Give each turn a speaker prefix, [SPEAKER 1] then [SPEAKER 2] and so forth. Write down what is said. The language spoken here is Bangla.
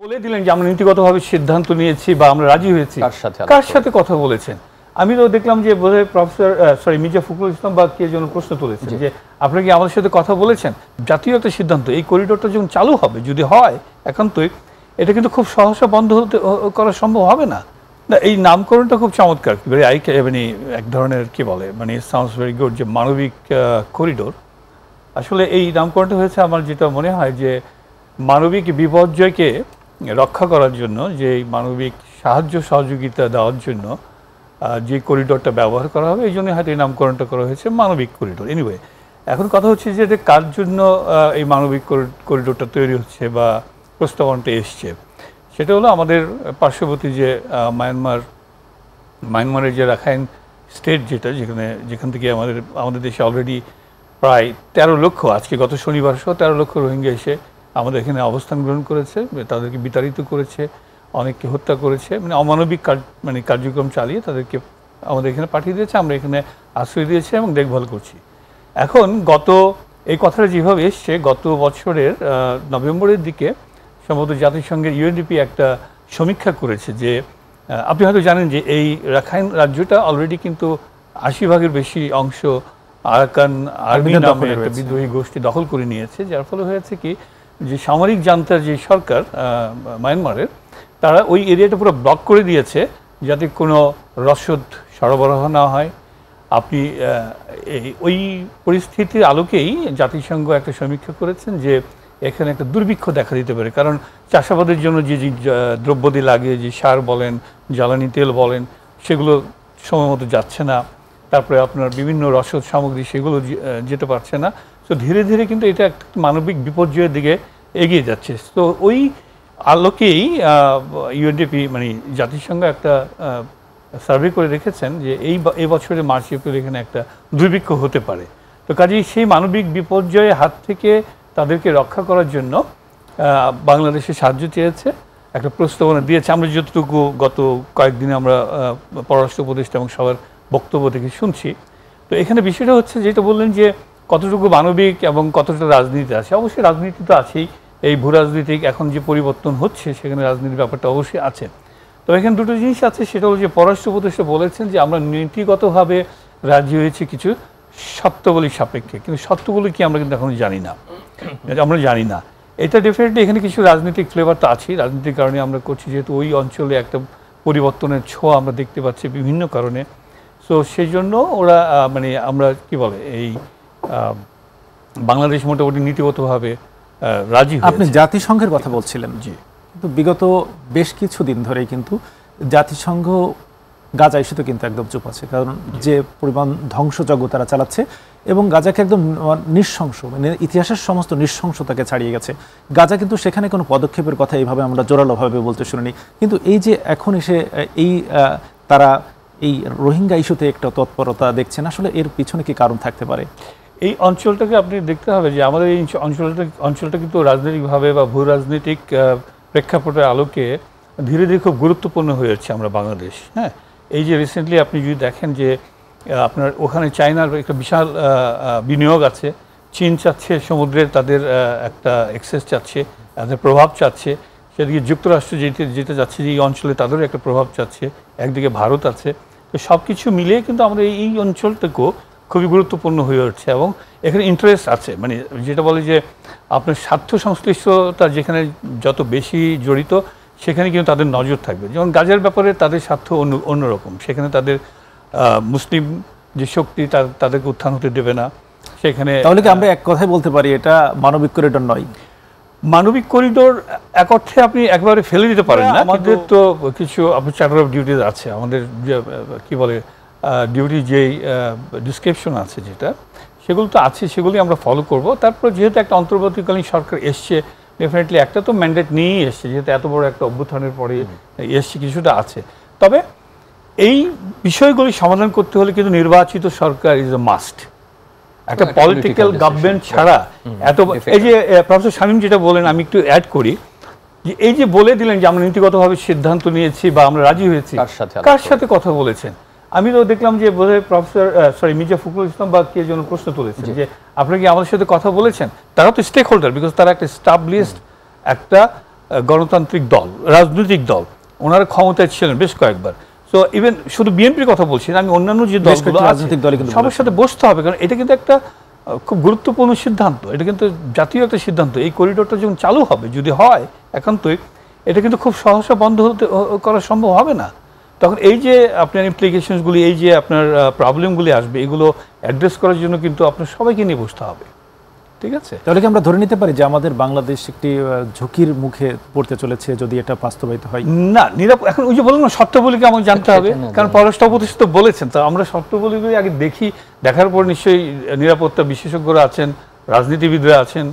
[SPEAKER 1] বলে দিলেন যে আমরা নীতিগতভাবে সিদ্ধান্ত নিয়েছি বা আমরা রাজি হয়েছি, কার সাথে কথা বলেছেন? আমি তো দেখলাম যে বোধহয় মির্জা ফখরুল ইসলাম বা কে যেন প্রশ্ন তুলেছেন যে আপনারা কি আমাদের সাথে কথা বলেছেন? জাতীয় একটা সিদ্ধান্ত, এই করিডোরটা যখন চালু হবে, যদি হয় একান্তই, এটা কিন্তু খুব সহসা বন্ধ করা সম্ভব হবে না। না, এই নামকরণটা খুব চমৎকার, মানে এক ধরনের কি বলে, মানে সাউন্ডস ভেরি গুড, যে মানবিক করিডোর। আসলে এই নামকরণটা হয়েছে আমার যেটা মনে হয় যে মানবিক বিপর্যয়কে রক্ষা করার জন্য, যে মানবিক সাহায্য সহযোগিতা দেওয়ার জন্য যে করিডোরটা ব্যবহার করা হবে, এই জন্য হয়তো এই নামকরণটা করা হয়েছে মানবিক করিডোর। এনিওয়ে, এখন কথা হচ্ছে যে এটা কার জন্য এই মানবিক করিডোরটা তৈরি হচ্ছে বা প্রস্তাবনটা এসছে। সেটা হলো আমাদের পার্শ্ববর্তী যে মায়ানমারের যে রাখাইন স্টেট, যেখান থেকে আমাদের দেশে অলরেডি প্রায় 13 লক্ষ, আজকে গত শনিবার সহ 13 লক্ষ রোহিঙ্গা এসে আমাদের এখানে অবস্থান গ্রহণ করেছে, তাদেরকে বিতাড়িত করেছে, অনেককে হত্যা করেছে, মানে অমানবিক কার্যক্রম চালিয়ে তাদেরকে আমাদের এখানে পাঠিয়ে দিয়েছে। আমরা এখানে আশ্রয় দিয়েছি এবং দেখভাল করছি। এখন এই কথাটা যেভাবে এসছে, গত বছরের নভেম্বরের দিকে সম্ভবত জাতিসংঘের ইউএনডিপি একটা সমীক্ষা করেছে যে আপনি হয়তো জানেন যে এই রাখাইন রাজ্যটা অলরেডি কিন্তু 80% বেশি অংশ আরাকান আর্মি নামে একটা বিদ্রোহী গোষ্ঠী দখল করে নিয়েছে, যার ফলে হয়েছে কি যে সামরিক জান্তার যে সরকার মায়ানমারের, তারা ওই এরিয়াটা পুরো ব্লক করে দিয়েছে যাতে কোনো রসদ সরবরাহ না হয়। আপনি ওই পরিস্থিতির আলোকেই জাতিসংঘ একটা সমীক্ষা করেছেন যে এখানে একটা দুর্ভিক্ষ দেখা দিতে পারে, কারণ চাষাবাদের জন্য যে দ্রব্যাদি লাগে, যে সার বলেন, জ্বালানি তেল বলেন, সেগুলো সময় মতো যাচ্ছে না। তারপরে আপনার বিভিন্ন রসদ সামগ্রী, সেগুলো যেতে পারছে না। তো ধীরে ধীরে কিন্তু এটা একটা মানবিক বিপর্যয়ের দিকে এগিয়ে যাচ্ছে। তো ওই আলোকেই ইউএনডিপি মানে জাতিসংঘ একটা সার্ভে করে রেখেছেন যে এই বছরে মার্চ এপ্রিল এখানে একটা দুর্ভিক্ষ হতে পারে। তো কাজেই সেই মানবিক বিপর্যয়ের হাত থেকে তাদেরকে রক্ষা করার জন্য বাংলাদেশে সাহায্য চেয়েছে, একটা প্রস্তাবনা দিয়েছে। আমরা যতটুকু গত কয়েকদিনে আমরা পররাষ্ট্র উপদেষ্টা এবং সবার বক্তব্য থেকে শুনছি। তো এখানে বিষয়টা হচ্ছে যেটা বললেন যে কতটুকু মানবিক এবং কতটা রাজনীতি আছে। অবশ্যই রাজনীতি তো আছেই, এই ভূরাজনৈতিক এখন যে পরিবর্তন হচ্ছে সেখানে রাজনীতির ব্যাপারটা অবশ্যই আছে। তো এখানে দুটো জিনিস আছে, সেটা হলো যে পররাষ্ট্র উপদেষ্টা বলেছেন যে আমরা নীতিগতভাবে রাজি হয়েছি কিছু শর্তাবলী সাপেক্ষে, কিন্তু শর্তগুলো কি আমরা কিন্তু এখন জানি না। এটা ডেফিনেটলি এখানে কিছু রাজনৈতিক ফ্লেভার তো আছেই, রাজনীতির কারণে আমরা করছি, যেহেতু ওই অঞ্চলে একটা পরিবর্তনের ছোঁয়া আমরা দেখতে পাচ্ছি বিভিন্ন কারণে। সো সেই জন্য ওরা মানে আমরা কি বলে এই বাংলাদেশ মোটামুটি নীতিগতভাবে রাজি হয়েছে।
[SPEAKER 2] আপনি জাতিসংঘের কথা বলছিলেন, জি, কিন্তু বিগত বেশ কিছুদিন ধরেই কিন্তু জাতিসংঘ গাজা ইস্যুতে কিন্তু একদম চুপ আছে, কারণ যে পরিমাণ ধ্বংসযজ্ঞ তারা চালাচ্ছে এবং গাজাকে একদম নৃশংস, মানে ইতিহাসের সমস্ত নৃশংসতাকে ছাড়িয়ে গেছে। গাজা কিন্তু সেখানে কোনো পদক্ষেপের কথা এইভাবে আমরা জোরালোভাবে বলতে শুনিনি, কিন্তু এই যে এখন এসে তারা এই রোহিঙ্গা ইস্যুতে একটা তৎপরতা দেখছেন, আসলে এর পিছনে কি কারণ থাকতে পারে?
[SPEAKER 1] এই অঞ্চলটাকে আপনি দেখতে হবে যে আমাদের এই অঞ্চলটা কিন্তু রাজনৈতিকভাবে বা ভূ রাজনৈতিক প্রেক্ষাপটের আলোকে ধীরে ধীরে খুব গুরুত্বপূর্ণ হয়ে যাচ্ছে আমরা বাংলাদেশ। হ্যাঁ, এই যে রিসেন্টলি আপনি যদি দেখেন যে আপনার ওখানে চায়নার একটা বিশাল বিনিয়োগ আছে, চীন চাচ্ছে সমুদ্রের তাদের একটা অ্যাক্সেস চাচ্ছে, তাদের প্রভাব চাচ্ছে, সেদিকে যুক্তরাষ্ট্র যেতে যাচ্ছে যে এই অঞ্চলে তাদেরও একটা প্রভাব চাচ্ছে, একদিকে ভারত আছে। তো সব কিছু মিলিয়ে কিন্তু আমাদের এই অঞ্চলটাকেও খুবই গুরুত্বপূর্ণ হয়ে উঠছে এবং এখানে ইন্টারেস্ট আছে, মানে যেটা বলে যে আপনার স্বার্থ সংশ্লিষ্টতা যেখানে যত বেশি জড়িত সেখানে কিন্তু তাদের নজর থাকবে। যেমন গাজার ব্যাপারে তাদের স্বার্থ অন্যরকম, সেখানে তাদের মুসলিম যে শক্তি তাদেরকে উত্থান হতে দেবে না সেখানে।
[SPEAKER 2] তাহলে কি আমরা এক কথায় বলতে পারি এটা মানবিক করিডোর নয়?
[SPEAKER 1] মানবিক করিডোর এক অর্থে আপনি একবারে ফেলে দিতে পারেন না। আমাদের তো কিছু চার্টার অফ ডিউটিজ আছে, আমাদের কি বলে ডিউটি যেই ডিসক্রিপশন আছে যেটা, সেগুলো তো আছে, সেগুলি আমরা ফলো করব। তারপর যেহেতু একটা অন্তর্বর্তীকালীন সরকার এসছে, ডেফিনেটলি একটা তো ম্যান্ডেট নিয়েই এসছে, যেহেতু এত বড় একটা অভ্যুত্থানের পরে এসছে, কিছুটা আছে। তবে এই বিষয়গুলি সমাধান করতে হলে কিন্তু নির্বাচিত সরকার ইজ এ মাস্ট। একটা পলিটিক্যাল গভর্নমেন্ট ছাড়া এত, এই যে প্রফেসর শামীম যেটা বলেন, আমি একটু অ্যাড করি যে এই যে বলে দিলেন যে আমরা নীতিগতভাবে সিদ্ধান্ত নিয়েছি বা আমরা রাজি হয়েছি, কার সাথে কথা বলেছেন? আমি তো দেখলাম যে বোধহয় মির্জা ফখরুল ইসলাম বা কে যেন প্রশ্ন তুলেছেন যে আপনারা কি আমাদের সাথে কথা বলেছেন? তারা তো স্টেক হোল্ডার, বিকজ তারা একটা এস্টাবলিশড একটা গণতান্ত্রিক দল, রাজনৈতিক দল, ওনারা ক্ষমতায় ছিলেন বেশ কয়েকবার। সো ইভেন শুধু বিএনপির কথা বলছি না, আমি অন্যান্য যে দলগুলো
[SPEAKER 2] রাজনৈতিক দলই কিন্তু
[SPEAKER 1] সবার সাথে বসতে হবে, কারণ এটা কিন্তু একটা খুব গুরুত্বপূর্ণ সিদ্ধান্ত, এটা কিন্তু জাতীয় একটা সিদ্ধান্ত। এই করিডোরটা যখন চালু হবে, যদি হয় একান্তই, এটা কিন্তু খুব সহসা বন্ধ করা সম্ভব হবে না। তখন এই যে আপনার ইমপ্লিকেশনসগুলি, এই যে আপনার প্রবলেমগুলি আসবে, এগুলো অ্যাড্রেস করার জন্য কিন্তু আপনার সবাইকে নিয়ে বসতে হবে, ঠিক আছে?
[SPEAKER 2] তাহলে কি আমরা ধরে নিতে পারি যে আমাদের বাংলাদেশ একটি ঝুঁকির মুখে পড়তে চলেছে যদি এটা বাস্তবায়িত হয়?
[SPEAKER 1] না, এখন ওই যে বললাম না, শর্তাবলীকে আমাকে জানতে হবে, কারণ পররাষ্ট্র উপদেষ্টা তো বলেছেন। তো আমরা শর্তাবলীগুলি আগে দেখি, দেখার পর নিশ্চয়ই নিরাপত্তা বিশেষজ্ঞরা আছেন, রাজনীতিবিদরা আছেন,